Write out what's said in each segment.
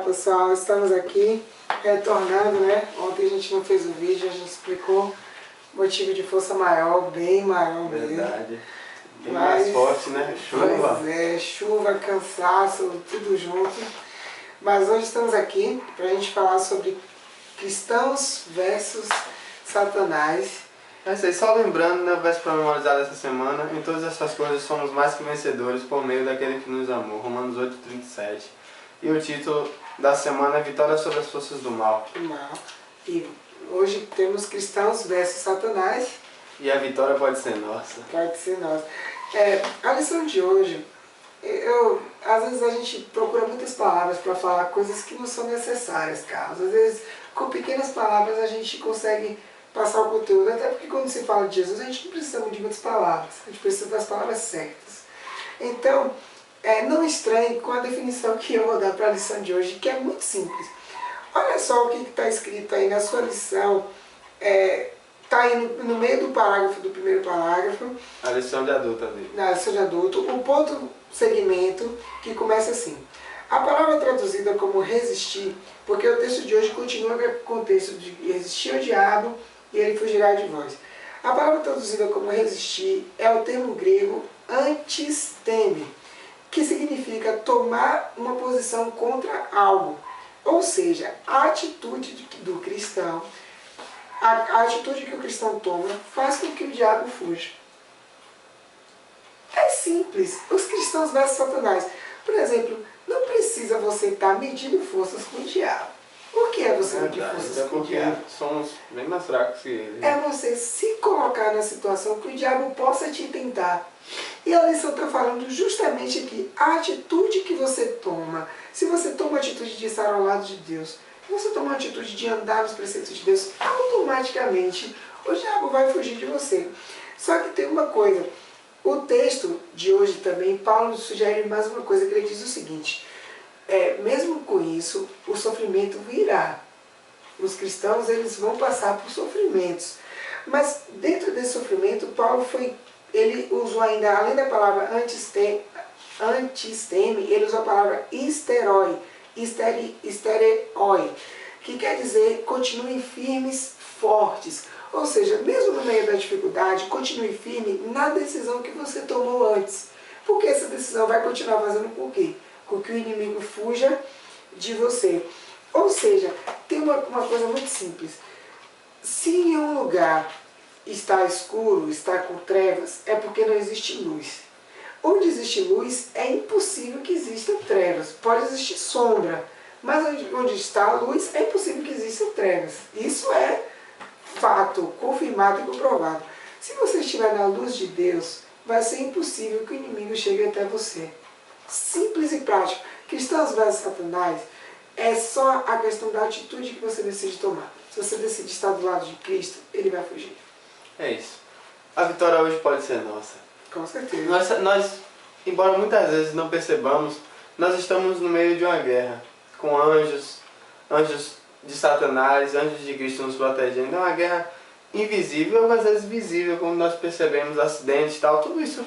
pessoal, estamos aqui retornando, né? Ontem a gente não fez o vídeo, a gente explicou motivo de força maior, bem maior mesmo. Verdade. Bem mais forte, né? Chuva. Pois é, chuva, cansaço, tudo junto. Mas hoje estamos aqui para a gente falar sobre cristãos versus Satanás. É isso aí, só lembrando, né, o verso para memorizar dessa semana: em todas essas coisas somos mais que vencedores por meio daquele que nos amou. Romanos 8:37. E o título da semana é Vitória sobre as forças do mal. E hoje temos cristãos versus Satanás. E a vitória pode ser nossa. Pode ser nossa. A lição de hoje, às vezes a gente procura muitas palavras para falar coisas que não são necessárias, Carlos. Às vezes, com pequenas palavras, a gente consegue passar o conteúdo. Até porque quando se fala de Jesus, a gente não precisa de muitas palavras. A gente precisa das palavras certas. Então, não estranhe com a definição que eu vou dar para a lição de hoje, que é muito simples. Olha só o que está escrito aí na sua lição. Está aí no meio do parágrafo, do primeiro parágrafo. A lição de adulto ali. Na lição de adulto, o ponto segmento que começa assim. A palavra traduzida como resistir, porque o texto de hoje continua com o texto de resistir ao diabo e ele fugirá de vós. A palavra traduzida como resistir é o termo grego antisteme, que significa tomar uma posição contra algo. Ou seja, a atitude do cristão, a atitude que o cristão toma faz com que o diabo fuja. É simples. Os cristãos versus Satanás. Por exemplo, não precisa você estar medindo forças com o diabo. Por que é você medir forças com o diabo? Somos bem mais fracos que ele. É você se colocar na situação que o diabo possa te tentar. E a lição está falando justamente aqui, a atitude que você toma. Se você toma a atitude de estar ao lado de Deus, se você toma a atitude de andar nos preceitos de Deus, automaticamente o diabo vai fugir de você. Só que tem uma coisa, o texto de hoje também, Paulo sugere mais uma coisa, que ele diz o seguinte: mesmo com isso, o sofrimento virá. Os cristãos, eles vão passar por sofrimentos. Mas dentro desse sofrimento, Paulo ele usou ainda, além da palavra antisteme, ele usou a palavra histeroi, que quer dizer continuem firmes, fortes. Ou seja, mesmo no meio da dificuldade, continue firme na decisão que você tomou antes. Porque essa decisão vai continuar fazendo com que o inimigo fuja de você. Ou seja, tem uma coisa muito simples. Se em um lugar está escuro, está com trevas, é porque não existe luz. Onde existe luz, é impossível que existam trevas. Pode existir sombra, mas onde está a luz, é impossível que existam trevas. Isso é fato, confirmado e comprovado. Se você estiver na luz de Deus, vai ser impossível que o inimigo chegue até você. Simples e prático. Cristãos versus Satanás é só a questão da atitude que você decide tomar. Se você decide estar do lado de Cristo, ele vai fugir. É isso. A vitória hoje pode ser nossa. Com certeza. Nós, embora muitas vezes não percebamos, nós estamos no meio de uma guerra, com anjos de Satanás, anjos de Cristo nos protegendo. É uma guerra invisível, mas às vezes visível, como nós percebemos, acidentes e tal. Tudo isso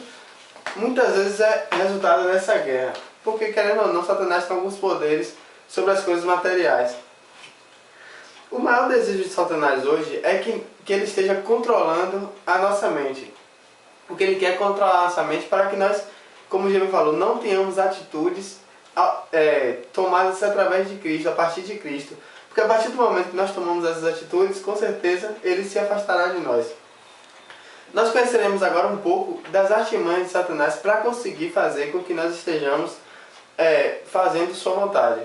muitas vezes é resultado dessa guerra. Porque, querendo ou não, Satanás tem alguns poderes sobre as coisas materiais. O maior desejo de Satanás hoje é que ele esteja controlando a nossa mente. Porque ele quer controlar a nossa mente para que nós, como o Gêmeo falou, não tenhamos atitudes tomadas através de Cristo, a partir de Cristo. Porque a partir do momento que nós tomamos essas atitudes, com certeza ele se afastará de nós. Nós conheceremos agora um pouco das artimanhas de Satanás para conseguir fazer com que nós estejamos fazendo sua vontade.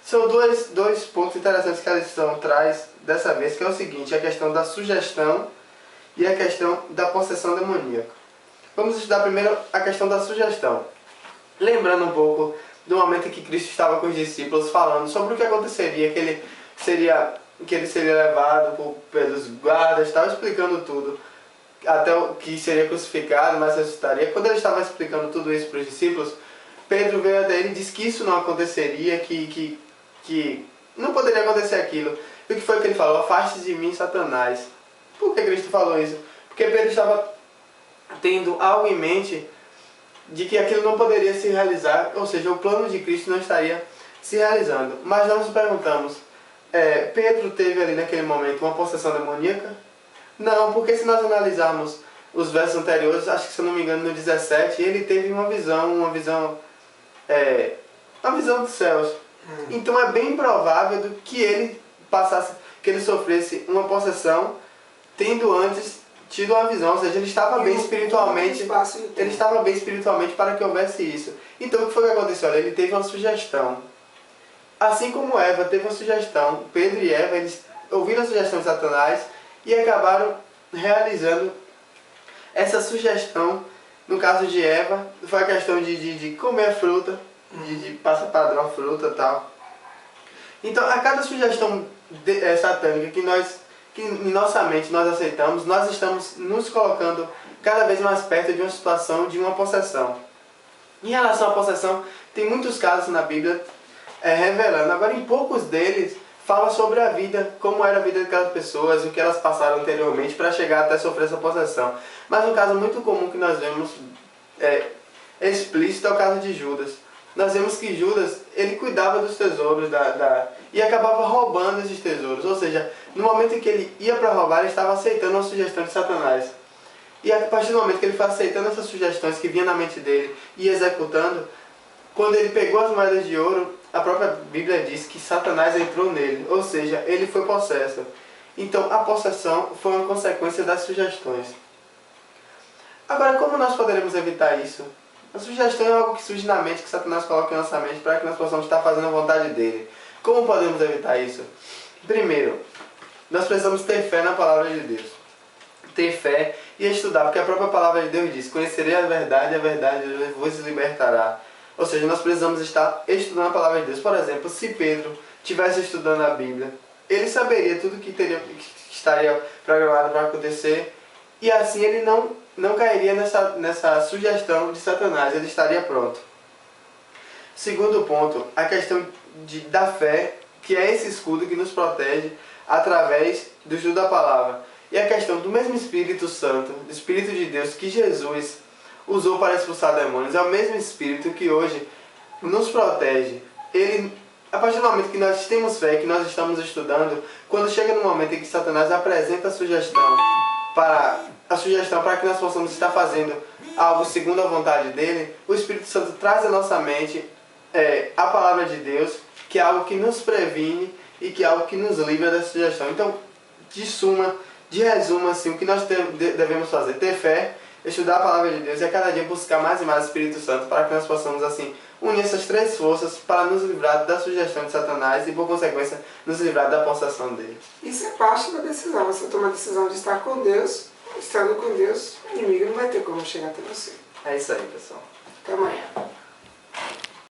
São dois pontos interessantes que a lição traz dessa vez, que é o seguinte: a questão da sugestão e a questão da possessão demoníaca. Vamos estudar primeiro a questão da sugestão. Lembrando um pouco do momento em que Cristo estava com os discípulos, falando sobre o que aconteceria, que ele seria levado pelos guardas, estava explicando tudo, até o que seria crucificado, mas ressuscitaria. Quando ele estava explicando tudo isso para os discípulos, Pedro veio até ele e disse que isso não aconteceria, que não poderia acontecer aquilo. E o que foi que ele falou? Afaste de mim, Satanás. Por que Cristo falou isso? Porque Pedro estava tendo algo em mente de que aquilo não poderia se realizar, ou seja, o plano de Cristo não estaria se realizando. Mas nós nos perguntamos, Pedro teve ali naquele momento uma possessão demoníaca? Não, porque se nós analisarmos os versos anteriores, acho que se eu não me engano no 17, ele teve uma visão dos céus. Então é bem provável que ele sofresse uma possessão tendo antes tido uma visão, ou seja, ele estava bem espiritualmente, para que houvesse isso. Então o que foi que aconteceu? Olha, ele teve uma sugestão. Assim como Eva teve uma sugestão, Pedro e Eva, eles ouviram a sugestão de Satanás e acabaram realizando essa sugestão. No caso de Eva, foi a questão de comer fruta, de passar padrão fruta e tal. Então, a cada sugestão satânica que em nossa mente nós aceitamos, nós estamos nos colocando cada vez mais perto de uma situação de uma possessão. Em relação à possessão, tem muitos casos na Bíblia revelando. Agora, em poucos deles, fala sobre a vida, como era a vida daquelas pessoas, o que elas passaram anteriormente para chegar até sofrer essa possessão. Mas um caso muito comum que nós vemos explícito é o caso de Judas. Nós vemos que Judas, ele cuidava dos tesouros e acabava roubando esses tesouros. Ou seja, no momento em que ele ia para roubar, ele estava aceitando uma sugestão de Satanás. E a partir do momento que ele foi aceitando essas sugestões que vinham na mente dele e executando, quando ele pegou as moedas de ouro, a própria Bíblia diz que Satanás entrou nele. Ou seja, ele foi possesso. Então, a possessão foi uma consequência das sugestões. Agora, como nós poderemos evitar isso? A sugestão é algo que surge na mente, que Satanás coloca em nossa mente para que nós possamos estar fazendo a vontade dele. Como podemos evitar isso? Primeiro, nós precisamos ter fé na palavra de Deus. Ter fé e estudar, porque a própria palavra de Deus diz: conhecerei a verdade vos libertará. Ou seja, nós precisamos estar estudando a palavra de Deus. Por exemplo, se Pedro estivesse estudando a Bíblia, ele saberia tudo que estaria programado para acontecer, e assim ele não cairia nessa sugestão de Satanás, ele estaria pronto. Segundo ponto, a questão da fé, que é esse escudo que nos protege através do estudo da palavra. E a questão do mesmo Espírito Santo, do Espírito de Deus que Jesus usou para expulsar demônios, é o mesmo Espírito que hoje nos protege. Ele, a partir do momento que nós temos fé, que nós estamos estudando, quando chega no momento em que Satanás apresenta a sugestão para que nós possamos estar fazendo algo segundo a vontade dele, o Espírito Santo traz à nossa mente a palavra de Deus, que é algo que nos previne e que é algo que nos livra dessa sugestão. Então, de resumo, assim, o que nós devemos fazer? Ter fé, estudar a palavra de Deus e a cada dia buscar mais e mais o Espírito Santo para que nós possamos, assim, unir essas três forças para nos livrar da sugestão de Satanás e, por consequência, nos livrar da possessão dele. Isso é parte da decisão. Você toma a decisão de estar com Deus. Estando com Deus, o inimigo não vai ter como chegar até você. É isso aí, pessoal. Até amanhã.